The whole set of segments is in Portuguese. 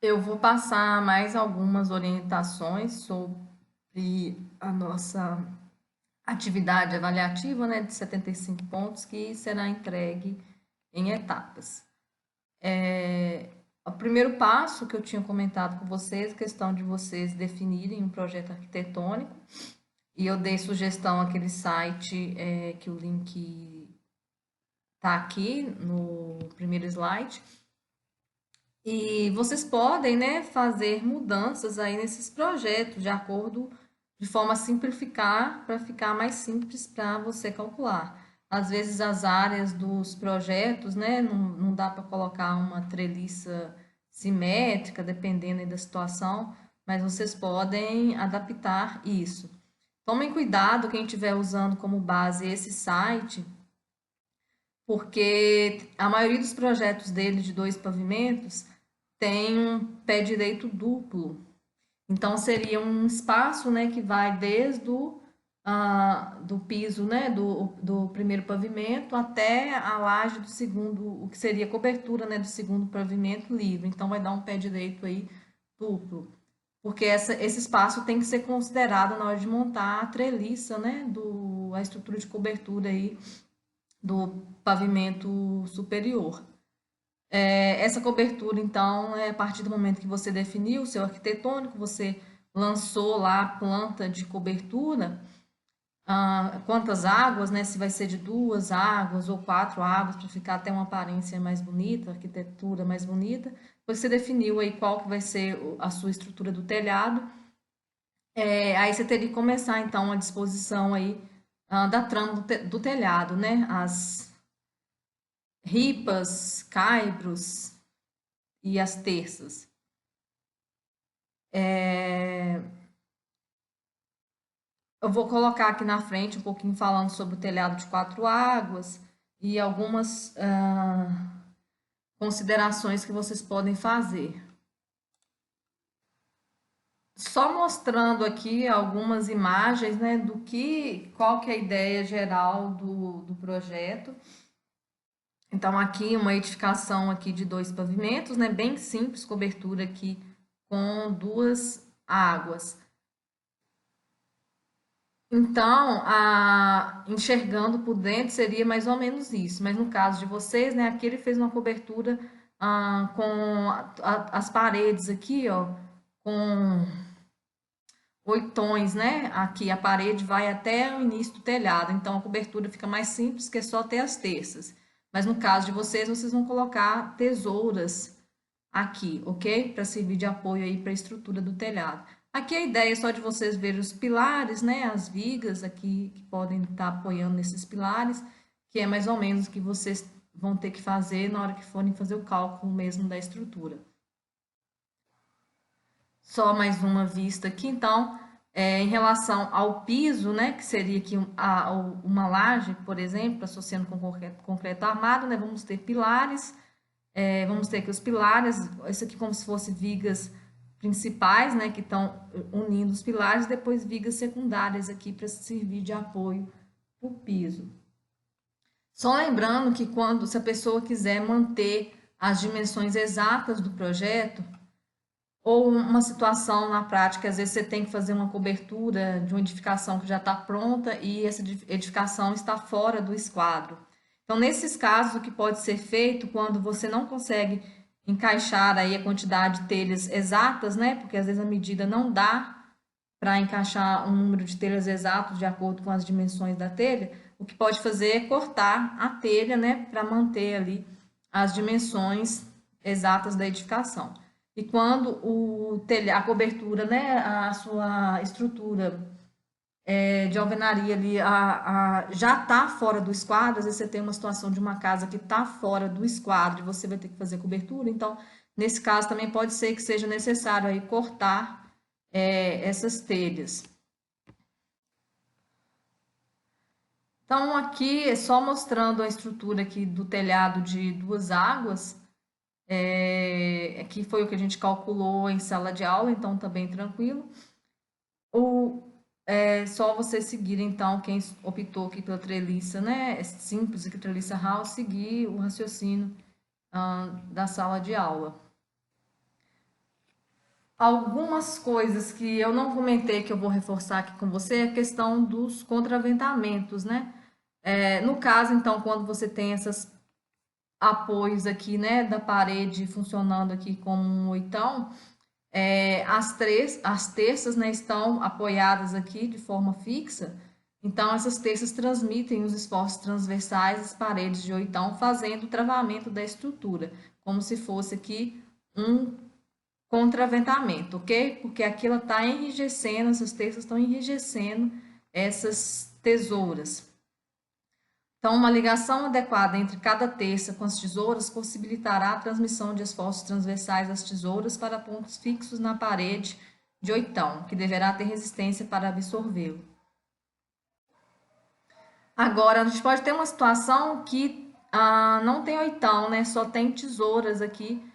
Eu vou passar mais algumas orientações sobre a nossa atividade avaliativa, né, de 75 pontos, que será entregue em etapas. O primeiro passo que eu tinha comentado com vocês, questão de vocês definirem um projeto arquitetônico, e eu dei sugestão àquele site que o link está aqui no primeiro slide. E vocês podem, né, fazer mudanças aí nesses projetos de acordo, de forma a simplificar, para ficar mais simples para você calcular. Às vezes as áreas dos projetos, né, não dá para colocar uma treliça simétrica, dependendo aí da situação, mas vocês podem adaptar isso. Tomem cuidado quem estiver usando como base esse site, porque a maioria dos projetos dele de dois pavimentos tem um pé direito duplo. Então, seria um espaço, né, que vai desde do piso, né, do primeiro pavimento até a laje do segundo, o que seria a cobertura, né, do segundo pavimento livre. Então, vai dar um pé direito aí duplo. Porque esse espaço tem que ser considerado na hora de montar a treliça, né, a estrutura de cobertura aí do pavimento superior. Essa cobertura, então, é a partir do momento que você definiu o seu arquitetônico, você lançou lá a planta de cobertura, quantas águas, né? Se vai ser de 2 águas ou 4 águas, para ficar até uma aparência mais bonita, arquitetura mais bonita. Depois você definiu aí qual que vai ser a sua estrutura do telhado. Aí você teria que começar, então, a disposição aí da trama do telhado, né? As ripas, caibros e as terças. Eu vou colocar aqui na frente um pouquinho falando sobre o telhado de 4 águas e algumas considerações que vocês podem fazer. Só mostrando aqui algumas imagens, né, qual que é a ideia geral do projeto. Então, aqui uma edificação aqui de 2 pavimentos, né, bem simples, cobertura aqui com 2 águas. Então, enxergando por dentro seria mais ou menos isso. Mas no caso de vocês, né, aqui ele fez uma cobertura com as paredes aqui, ó, com 8 tons, né? Aqui a parede vai até o início do telhado. Então a cobertura fica mais simples, que é só ter as terças. Mas no caso de vocês, vocês vão colocar tesouras aqui, ok? Para servir de apoio aí para a estrutura do telhado. Aqui a ideia é só de vocês verem os pilares, né? As vigas aqui que podem estar apoiando nesses pilares, que é mais ou menos o que vocês vão ter que fazer na hora que forem fazer o cálculo mesmo da estrutura. Só mais uma vista aqui, então, em relação ao piso, né? Que seria aqui uma laje, por exemplo, associando com concreto armado, né? Vamos ter pilares. Vamos ter aqui os pilares, isso aqui como se fosse vigas principais, né, que estão unindo os pilares, depois vigas secundárias aqui para servir de apoio para o piso. Só lembrando que se a pessoa quiser manter as dimensões exatas do projeto, ou uma situação na prática, às vezes você tem que fazer uma cobertura de uma edificação que já está pronta e essa edificação está fora do esquadro. Então, nesses casos, o que pode ser feito quando você não consegue encaixar aí a quantidade de telhas exatas, né? Porque às vezes a medida não dá para encaixar um número de telhas exatos de acordo com as dimensões da telha, o que pode fazer é cortar a telha, né, para manter ali as dimensões exatas da edificação. E quando a cobertura, né, a sua estrutura de alvenaria ali já está fora do esquadro, às vezes você tem uma situação de uma casa que está fora do esquadro e você vai ter que fazer cobertura, então, nesse caso também pode ser que seja necessário aí cortar essas telhas. Então, aqui é só mostrando a estrutura aqui do telhado de 2 águas, aqui foi o que a gente calculou em sala de aula, então tá bem tranquilo. É só você seguir, então, quem optou aqui pela treliça, né? É simples aqui, treliça house, seguir o raciocínio da sala de aula. Algumas coisas que eu não comentei que eu vou reforçar aqui com você é a questão dos contraventamentos, né? No caso, então, quando você tem esses apoios aqui, né, da parede funcionando aqui como um oitão, as terças, né, estão apoiadas aqui de forma fixa, então essas terças transmitem os esforços transversais às paredes de oitão, fazendo o travamento da estrutura, como se fosse aqui um contraventamento, ok? Porque aqui ela está enrijecendo, essas terças estão enrijecendo essas tesouras. Então, uma ligação adequada entre cada terça com as tesouras possibilitará a transmissão de esforços transversais das tesouras para pontos fixos na parede de oitão, que deverá ter resistência para absorvê-lo. Agora, a gente pode ter uma situação que não tem oitão, né? Só tem tesouras aqui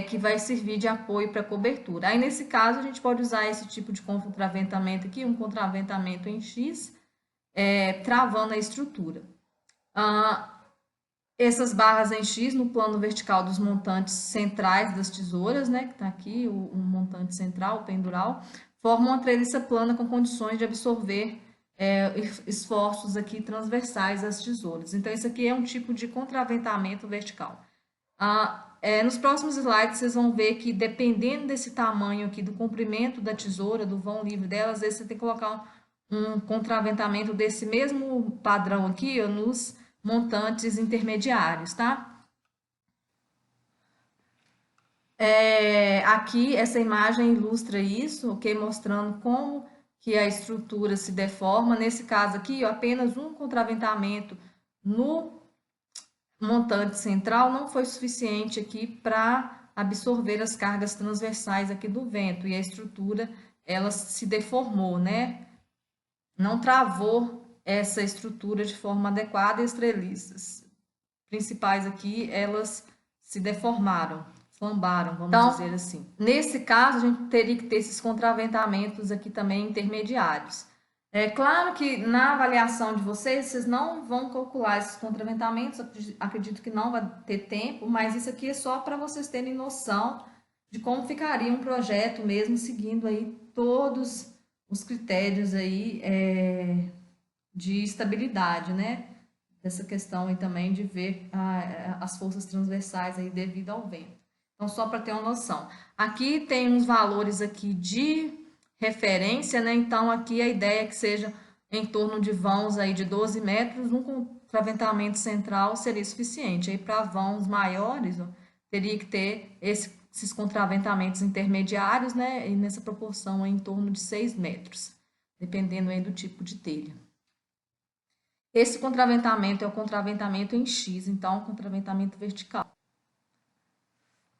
que vai servir de apoio para cobertura. Aí, nesse caso, a gente pode usar esse tipo de contraventamento aqui, um contraventamento em X, travando a estrutura. Essas barras em X no plano vertical dos montantes centrais das tesouras, né, que está aqui, o montante central, o pendural, formam uma treliça plana com condições de absorver esforços aqui transversais às tesouras. Então, isso aqui é um tipo de contraventamento vertical. Nos próximos slides, vocês vão ver que, dependendo desse tamanho aqui, do comprimento da tesoura, do vão livre dela, às vezes você tem que colocar um contraventamento desse mesmo padrão aqui, ó, nos montantes intermediários, tá? Aqui, essa imagem ilustra isso, ok? Mostrando como que a estrutura se deforma. Nesse caso aqui, ó, apenas um contraventamento no montante central não foi suficiente aqui para absorver as cargas transversais aqui do vento, e a estrutura, ela se deformou, né? Não travou essa estrutura de forma adequada, e as treliças principais aqui, elas se deformaram, flambaram, vamos dizer assim. Nesse caso, a gente teria que ter esses contraventamentos aqui também intermediários. É claro que na avaliação de vocês não vão calcular esses contraventamentos, acredito que não vai ter tempo, mas isso aqui é só para vocês terem noção de como ficaria um projeto mesmo, seguindo aí todos os critérios aí de estabilidade, né? Dessa questão aí também de ver as forças transversais aí devido ao vento. Então, só para ter uma noção. Aqui tem uns valores aqui de referência, né? Então, aqui a ideia é que seja em torno de vãos aí de 12 metros, um contraventamento central seria suficiente. Aí, para vãos maiores, ó, teria que ter esses contraventamentos intermediários, né? E nessa proporção aí, em torno de 6 metros, dependendo aí do tipo de telha. Esse contraventamento é o contraventamento em X, então, contraventamento vertical.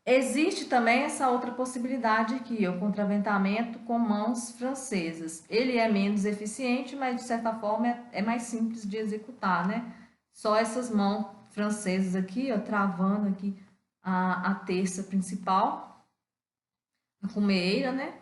Existe também essa outra possibilidade aqui, o contraventamento com mãos francesas. Ele é menos eficiente, mas de certa forma é mais simples de executar, né? Só essas mãos francesas aqui, ó, travando aqui a terça principal, a cumeira, né?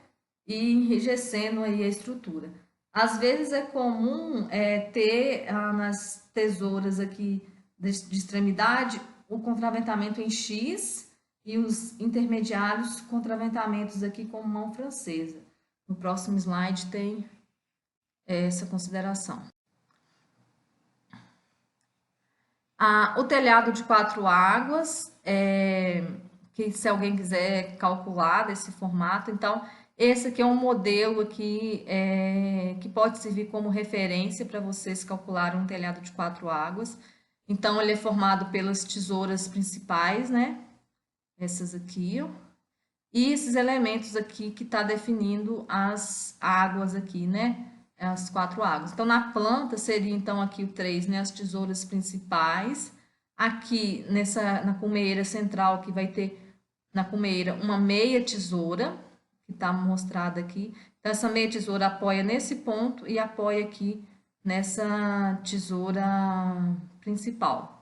E enrijecendo aí a estrutura. Às vezes é comum ter nas tesouras aqui de extremidade o contraventamento em X e os intermediários contraventamentos aqui com mão francesa. No próximo slide tem essa consideração. O telhado de 4 águas, que se alguém quiser calcular desse formato, então esse aqui é um modelo aqui que pode servir como referência para vocês calcularem um telhado de 4 águas. Então, ele é formado pelas tesouras principais, né? Essas aqui, ó. E esses elementos aqui que está definindo as águas aqui, né? As 4 águas. Então, na planta seria, então, aqui o 3, né? As tesouras principais. Aqui, na cumeira central, que vai ter na cumeira uma meia tesoura, que está mostrada aqui. Então, essa meia tesoura apoia nesse ponto e apoia aqui nessa tesoura principal.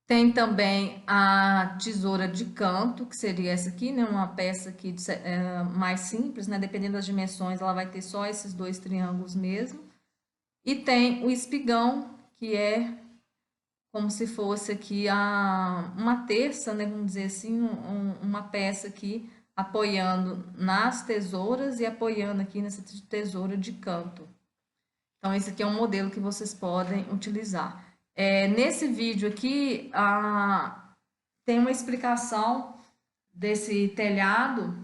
Tem também a tesoura de canto, que seria essa aqui, né? Uma peça aqui mais simples, né? Dependendo das dimensões, ela vai ter só esses 2 triângulos mesmo. E tem o espigão, que é como se fosse aqui uma terça, né, vamos dizer assim, uma peça aqui apoiando nas tesouras e apoiando aqui nessa tesoura de canto. Então, esse aqui é um modelo que vocês podem utilizar. Nesse vídeo aqui, tem uma explicação desse telhado,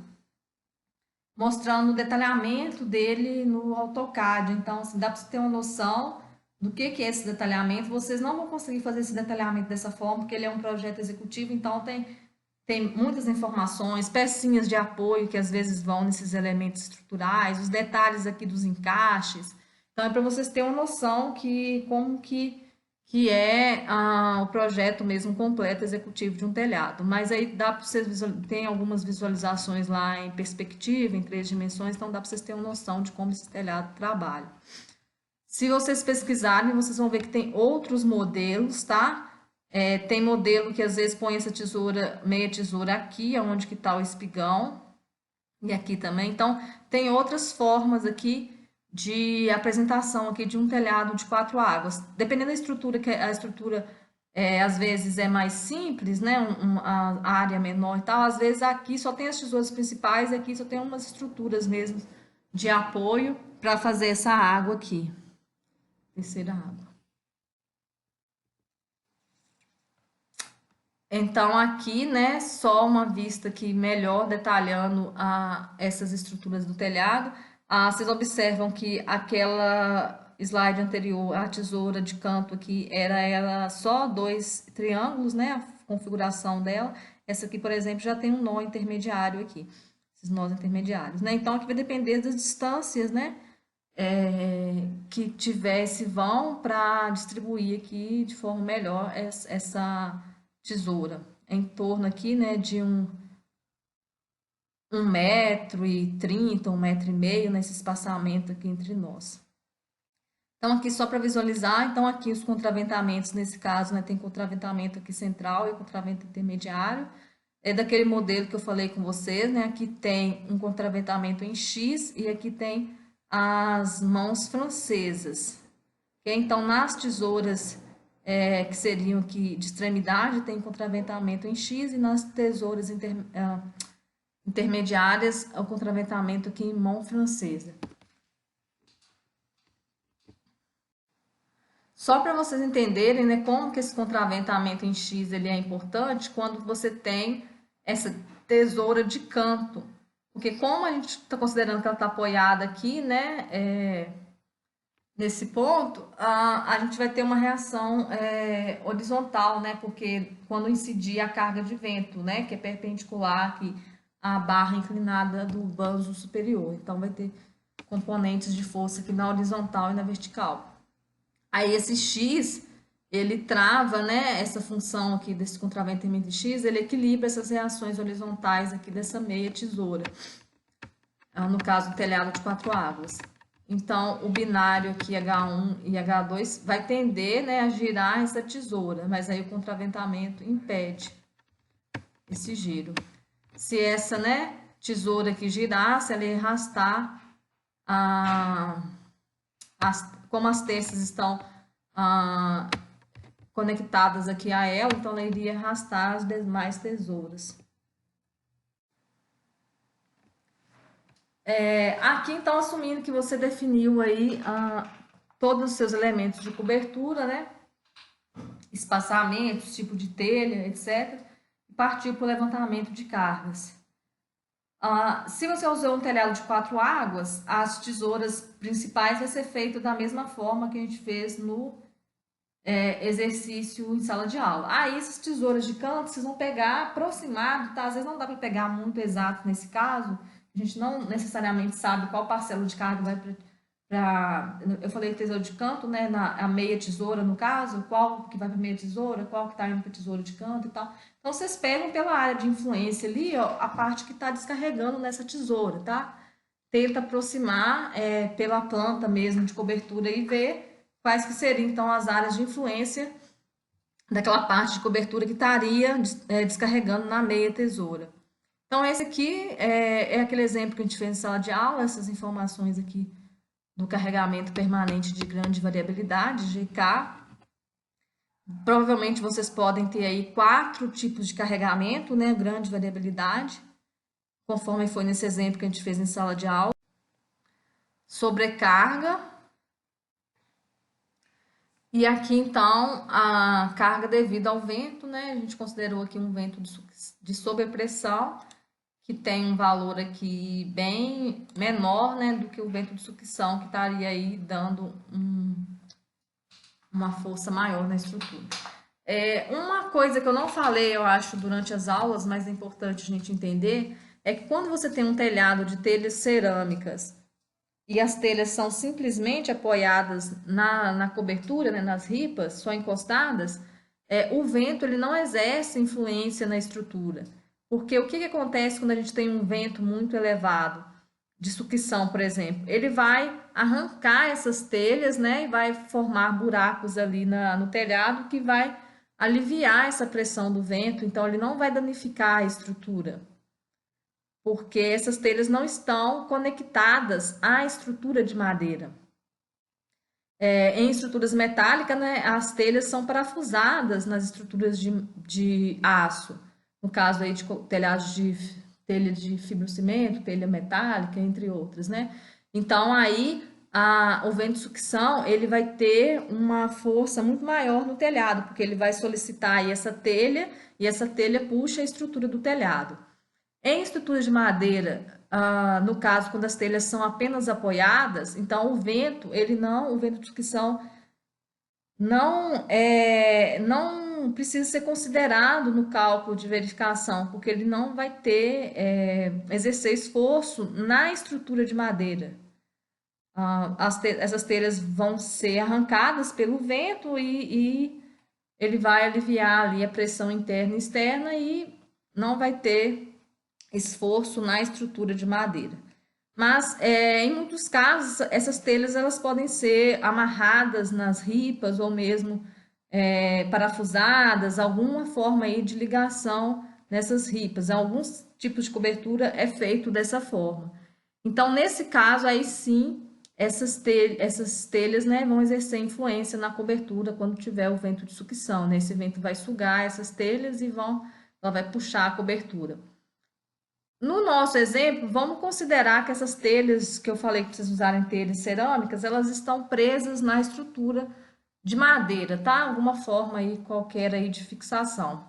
mostrando o detalhamento dele no AutoCAD. Então, assim, dá para você ter uma noção do que é esse detalhamento. Vocês não vão conseguir fazer esse detalhamento dessa forma, porque ele é um projeto executivo, então tem muitas informações, pecinhas de apoio que às vezes vão nesses elementos estruturais, os detalhes aqui dos encaixes. Então, é para vocês terem uma noção como que é o projeto mesmo completo executivo de um telhado. Mas aí dá para vocês tem algumas visualizações lá em perspectiva, em 3 dimensões, então dá para vocês terem uma noção de como esse telhado trabalha. Se vocês pesquisarem, vocês vão ver que tem outros modelos, tá? Tem modelo que às vezes põe essa tesoura, meia tesoura aqui, onde que está o espigão, e aqui também. Então, tem outras formas aqui de apresentação aqui de um telhado de 4 águas. Dependendo da estrutura, que a estrutura às vezes é mais simples, né? A área menor e tal, às vezes aqui só tem as tesouras principais, e aqui só tem umas estruturas mesmo de apoio para fazer essa água aqui. Terceira água. Então, aqui, né, só uma vista aqui melhor detalhando essas estruturas do telhado. Vocês observam que aquela slide anterior, a tesoura de canto aqui, era só 2 triângulos, né, a configuração dela. Essa aqui, por exemplo, já tem um nó intermediário aqui, esses nós intermediários, né? Então, aqui vai depender das distâncias, né, que tivesse vão para distribuir aqui de forma melhor essa tesoura. Em torno aqui, né, de 1,30 m, 1,5 m, nesse espaçamento aqui entre nós. Então, aqui só para visualizar, então aqui os contraventamentos, nesse caso, né, tem contraventamento aqui central e contravento intermediário. É daquele modelo que eu falei com vocês, né? Aqui tem um contraventamento em X e aqui tem as mãos francesas. Então, nas tesouras que seriam aqui de extremidade, tem contraventamento em X, e nas tesouras intermediárias, o contraventamento aqui em mão francesa. Só para vocês entenderem, né, como que esse contraventamento em X ele é importante quando você tem essa tesoura de canto. Porque como a gente está considerando que ela está apoiada aqui, né, nesse ponto, a gente vai ter uma reação horizontal, né? Porque quando incidir a carga de vento, né? Que é perpendicular aqui à barra inclinada do banjo superior. Então, vai ter componentes de força aqui na horizontal e na vertical. Aí, esse X, ele trava, né? Essa função aqui desse contraventamento de X, ele equilibra essas reações horizontais aqui dessa meia tesoura. No caso, o telhado de 4 águas. Então, o binário aqui, H1 e H2, vai tender, né, a girar essa tesoura, mas aí o contraventamento impede esse giro. Se essa, né, tesoura aqui girasse, ela ia arrastar, como as terças estão conectadas aqui a ela, então ela iria arrastar as demais tesouras. Aqui, então, assumindo que você definiu aí todos os seus elementos de cobertura, né? Espaçamentos, tipo de telha, etc. E partiu para o levantamento de cargas. Se você usou um telhado de 4 águas, as tesouras principais vai ser feito da mesma forma que a gente fez no exercício em sala de aula. Aí, essas tesouras de canto, vocês vão pegar aproximado, tá? Às vezes não dá para pegar muito exato nesse caso, a gente não necessariamente sabe qual parcela de carga vai para. Eu falei tesoura de canto, né? A meia tesoura, no caso, qual que vai para meia tesoura, qual que está indo para tesoura de canto e tal. Então, vocês pegam pela área de influência ali, ó, a parte que está descarregando nessa tesoura, tá? Tenta aproximar pela planta mesmo de cobertura e ver quais que seriam, então, as áreas de influência daquela parte de cobertura que estaria descarregando na meia tesoura. Então, esse aqui é aquele exemplo que a gente fez em sala de aula, essas informações aqui do carregamento permanente de grande variabilidade, GK. Provavelmente vocês podem ter aí 4 tipos de carregamento, né? Grande variabilidade, conforme foi nesse exemplo que a gente fez em sala de aula. Sobrecarga. E aqui, então, a carga devida ao vento, né? A gente considerou aqui um vento de sobrepressão, que tem um valor aqui bem menor, né, do que o vento de sucção, que estaria aí dando uma força maior na estrutura. Uma coisa que eu não falei, eu acho, durante as aulas, mas é importante a gente entender, é que quando você tem um telhado de telhas cerâmicas e as telhas são simplesmente apoiadas na cobertura, né, nas ripas, só encostadas, o vento ele não exerce influência na estrutura. Porque o que acontece quando a gente tem um vento muito elevado, de sucção, por exemplo? Ele vai arrancar essas telhas, né, e vai formar buracos ali no telhado que vai aliviar essa pressão do vento, então ele não vai danificar a estrutura porque essas telhas não estão conectadas à estrutura de madeira. Em estruturas metálicas, né, as telhas são parafusadas nas estruturas de aço. No caso aí de telhados de telha de fibrocimento, telha metálica, entre outras, né? Então aí o vento de sucção ele vai ter uma força muito maior no telhado, porque ele vai solicitar aí essa telha e essa telha puxa a estrutura do telhado. Em estruturas de madeira, no caso, quando as telhas são apenas apoiadas, então o vento de sucção não precisa ser considerado no cálculo de verificação, porque ele não vai exercer esforço na estrutura de madeira. Essas telhas vão ser arrancadas pelo vento e ele vai aliviar ali a pressão interna e externa e não vai ter esforço na estrutura de madeira. Mas, em muitos casos, essas telhas elas podem ser amarradas nas ripas ou mesmo parafusadas, alguma forma aí de ligação nessas ripas. Alguns tipos de cobertura é feito dessa forma. Então, nesse caso, aí sim, essas telhas, né, vão exercer influência na cobertura quando tiver o vento de sucção, né? Esse vento vai sugar essas telhas e ela vai puxar a cobertura. No nosso exemplo, vamos considerar que essas telhas que eu falei que vocês usarem telhas cerâmicas, elas estão presas na estrutura de madeira, tá? Alguma forma aí qualquer aí de fixação.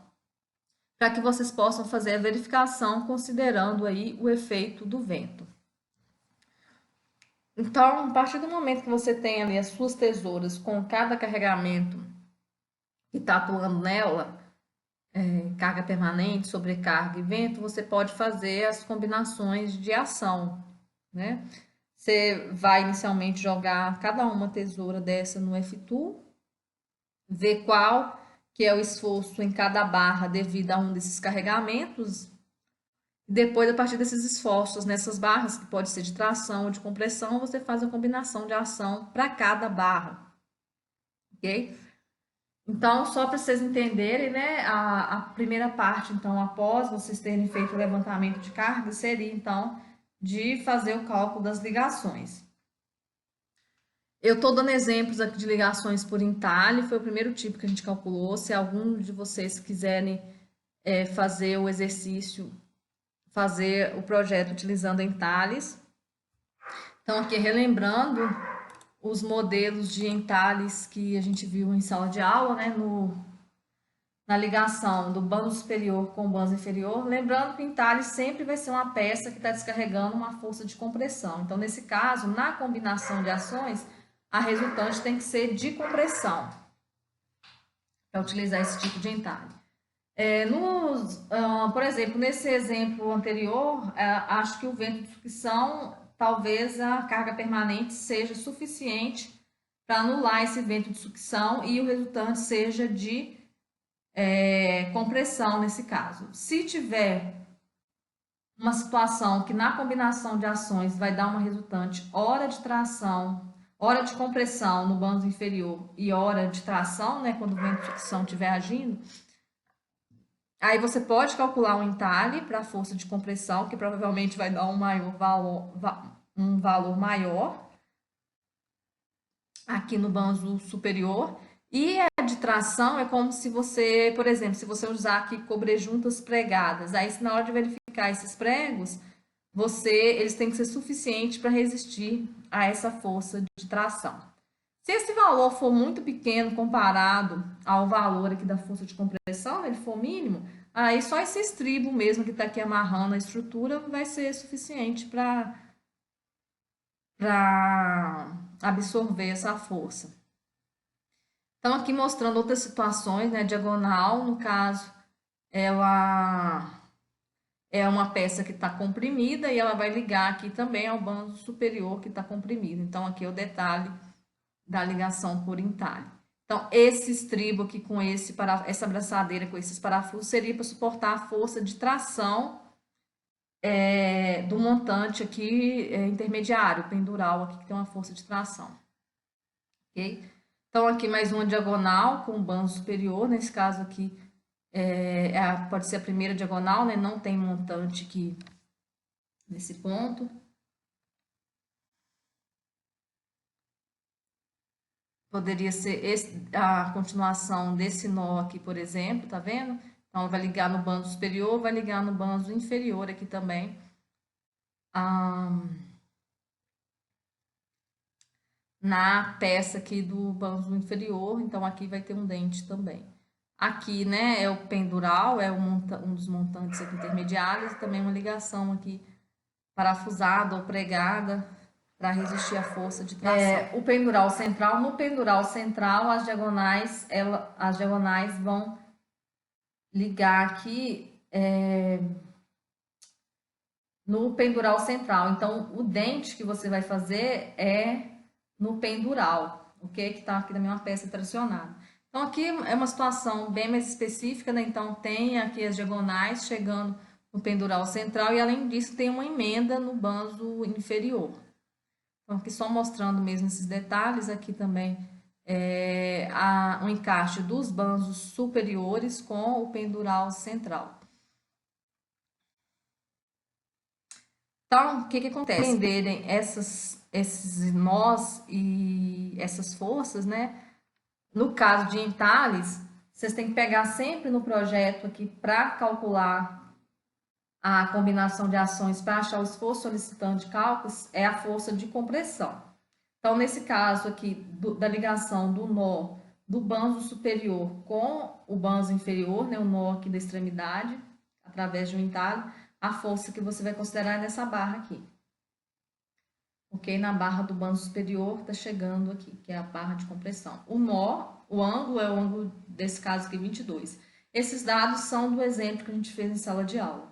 Para que vocês possam fazer a verificação considerando aí o efeito do vento. Então, a partir do momento que você tem ali as suas tesouras com cada carregamento que está atuando nela, carga permanente, sobrecarga e vento, você pode fazer as combinações de ação, né? Você vai inicialmente jogar cada uma tesoura dessa no F-Tool, ver qual que é o esforço em cada barra devido a um desses carregamentos. Depois, a partir desses esforços nessas barras, que pode ser de tração ou de compressão, você faz a combinação de ação para cada barra, ok? Então, só para vocês entenderem, né, a primeira parte, então, após vocês terem feito o levantamento de carga, seria, então, de fazer o cálculo das ligações. Eu estou dando exemplos aqui de ligações por entalhe, foi o primeiro tipo que a gente calculou. Se algum de vocês quiserem fazer o exercício, fazer o projeto utilizando entalhes. Então, aqui relembrando os modelos de entalhes que a gente viu em sala de aula, né, na ligação do bando superior com o bando inferior, lembrando que o entalhe sempre vai ser uma peça que está descarregando uma força de compressão. Então, nesse caso, na combinação de ações, a resultante tem que ser de compressão, para utilizar esse tipo de entalhe. Por exemplo, nesse exemplo anterior, acho que o vento de sucção, talvez a carga permanente seja suficiente para anular esse vento de sucção e o resultante seja de compressão nesse caso. Se tiver uma situação que na combinação de ações vai dar uma resultante hora de tração, hora de compressão no bando inferior e hora de tração, né, quando o vento de sucção estiver agindo, aí você pode calcular um entalhe para a força de compressão, que provavelmente vai dar um valor maior aqui no bando superior, e de tração é como se você, por exemplo, se você usar aqui cobrejuntas pregadas, aí na hora de verificar esses pregos, eles têm que ser suficientes para resistir a essa força de tração. Se esse valor for muito pequeno comparado ao valor aqui da força de compressão, ele for mínimo, aí só esse estribo mesmo que está aqui amarrando a estrutura vai ser suficiente para absorver essa força. Então, aqui mostrando outras situações, né? Diagonal, no caso, ela é uma peça que está comprimida e ela vai ligar aqui também ao banzo superior que está comprimido. Então, aqui é o detalhe da ligação por entalhe. Então, esse estribo aqui com essa abraçadeira com esses parafusos seria para suportar a força de tração do montante aqui intermediário, pendural, aqui que tem uma força de tração. Ok? Então, aqui mais uma diagonal com o banzo superior, nesse caso aqui pode ser a primeira diagonal, né? Não tem montante aqui nesse ponto. Poderia ser a continuação desse nó aqui, por exemplo, tá vendo? Então, vai ligar no banzo superior, vai ligar no banzo inferior aqui também. Na peça aqui do banzo inferior, então aqui vai ter um dente também. Aqui, né, é o pendural, é um dos montantes aqui intermediários, e também uma ligação aqui parafusada ou pregada para resistir à força de tração. O pendural central, no pendural central, as diagonais vão ligar aqui no pendural central. Então, o dente que você vai fazer é no pendural, ok? Que tá aqui também uma peça tracionada. Então, aqui é uma situação bem mais específica, né? Então, tem aqui as diagonais chegando no pendural central e, além disso, tem uma emenda no banzo inferior. Então, aqui só mostrando mesmo esses detalhes, aqui também um encaixe dos banzos superiores com o pendural central. Então, o que acontece? Entenderem esses nós e essas forças, né? No caso de entalhes, vocês têm que pegar sempre no projeto aqui para calcular a combinação de ações para achar o esforço solicitante de cálculos, é a força de compressão. Então, nesse caso aqui, da ligação do nó do banzo superior com o banzo inferior, né, o nó aqui da extremidade, através de um entalhe, a força que você vai considerar é nessa barra aqui. Ok? Na barra do banzo superior está chegando aqui, que é a barra de compressão. O nó, o ângulo é o ângulo desse caso aqui, 22. Esses dados são do exemplo que a gente fez em sala de aula.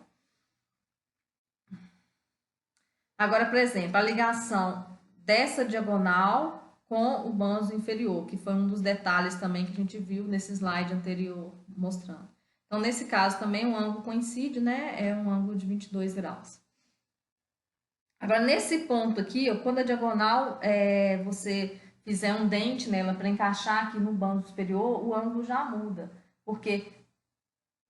Agora, por exemplo, a ligação dessa diagonal com o banzo inferior, que foi um dos detalhes também que a gente viu nesse slide anterior mostrando. Então, nesse caso também o ângulo coincide, né? É um ângulo de 22 graus. Agora, nesse ponto aqui, ó, quando a diagonal você fizer um dente nela para encaixar aqui no banzo superior, o ângulo já muda, porque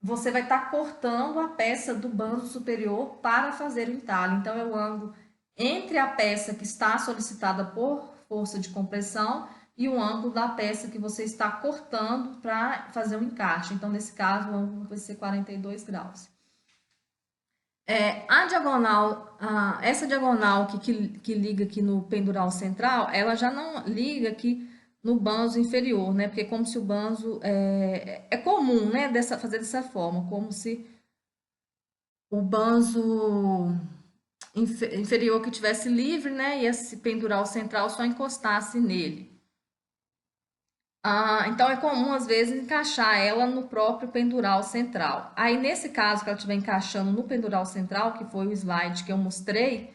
você vai estar cortando a peça do banzo superior para fazer o entalhe. Então, é o ângulo entre a peça que está solicitada por força de compressão e o ângulo da peça que você está cortando para fazer o encaixe. Então, nesse caso, o ângulo vai ser 42 graus. A diagonal, essa diagonal que liga aqui no pendural central, ela já não liga aqui no banzo inferior, né? Porque como se o banzo é comum, né? Fazer dessa forma, como se o banzo inferior que tivesse livre, né? E esse pendural central só encostasse nele. Então é comum às vezes encaixar ela no próprio pendural central. Aí nesse caso que ela estiver encaixando no pendural central, que foi o slide que eu mostrei,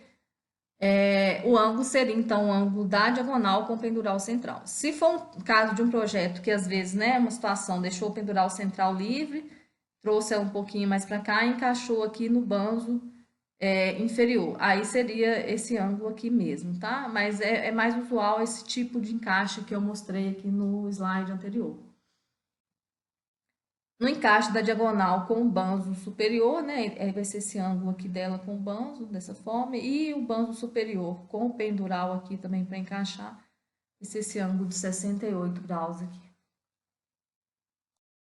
o ângulo seria então o ângulo da diagonal com o pendural central. Se for um caso de um projeto que às vezes, né, uma situação deixou o pendural central livre, trouxe ela um pouquinho mais para cá e encaixou aqui no banzo inferior. Aí seria esse ângulo aqui mesmo, tá? Mas é mais usual esse tipo de encaixe que eu mostrei aqui no slide anterior. No encaixe da diagonal com o banzo superior, né? Vai ser esse ângulo aqui dela com o banzo, dessa forma. E o banzo superior com o pendural aqui também para encaixar. Vai ser esse ângulo de 68 graus aqui.